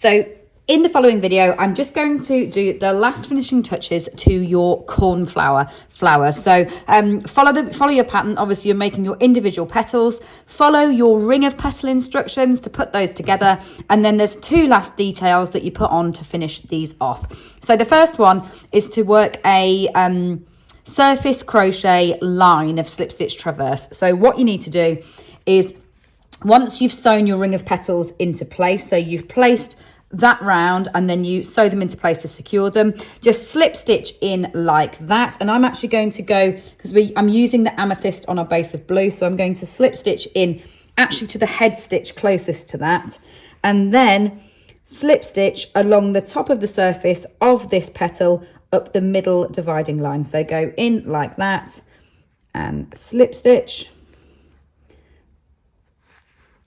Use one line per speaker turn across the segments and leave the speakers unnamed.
So in the following video, I'm just going to do the last finishing touches to your cornflower flower. So follow your pattern. Obviously, you're making your individual petals. Follow your ring of petal instructions to put those together. And then there's two last details that you put on to finish these off. So the first one is to work a surface crochet line of slip stitch traverse. So what you need to do is, once you've sewn your ring of petals into place, so you've placed that round and then you sew them into place to secure them, just slip stitch in like that. And I'm actually going to go, because I'm using the amethyst on our base of blue, so I'm going to slip stitch in actually to the head stitch closest to that, and then slip stitch along the top of the surface of this petal up the middle dividing line. So go in like that and slip stitch.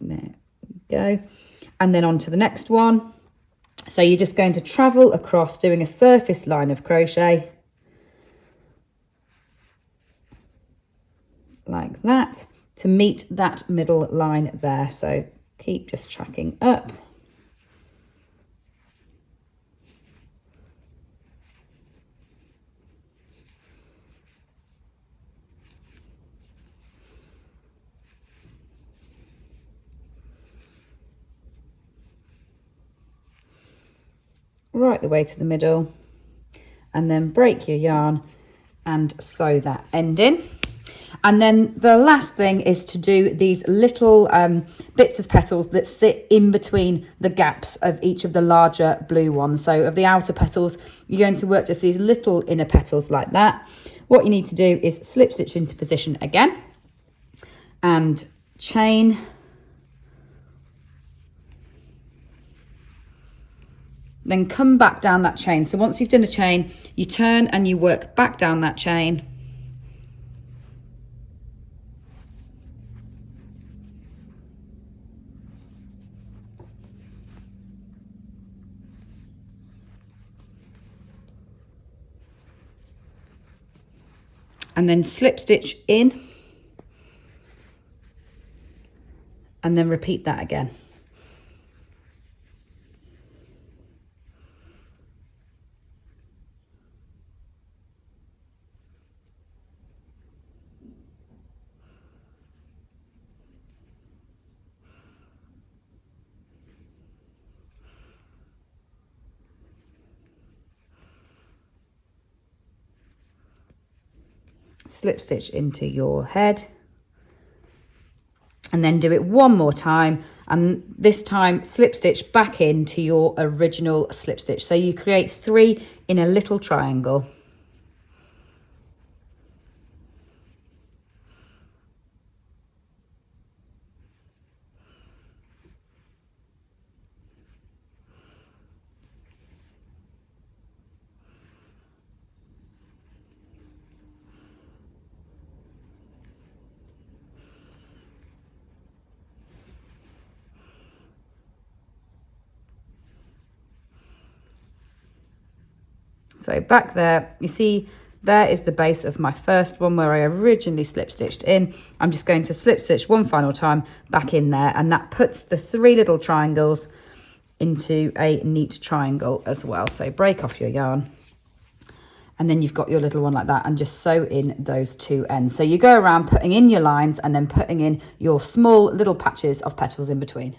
There we go. And then on to the next one. So you're just going to travel across doing a surface line of crochet like that to meet that middle line there. So keep just tracking up. Right the way to the middle, and then break your yarn and sew that end in. And then the last thing is to do these little bits of petals that sit in between the gaps of each of the larger blue ones. So of the outer petals, you're going to work just these little inner petals like that. What you need to do is slip stitch into position again and chain. Then come back down that chain. So once you've done a chain, you turn and you work back down that chain. And then slip stitch in. And then repeat that again. Slip stitch into your head, and then do it one more time, and this time slip stitch back into your original slip stitch. So you create 3 in a little triangle. So back there, you see there is the base of my first one where I originally slip stitched in. I'm just going to slip stitch one final time back in there, and that puts the 3 little triangles into a neat triangle as well. So break off your yarn, and then you've got your little one like that, and just sew in those 2 ends. So you go around putting in your lines and then putting in your small little patches of petals in between.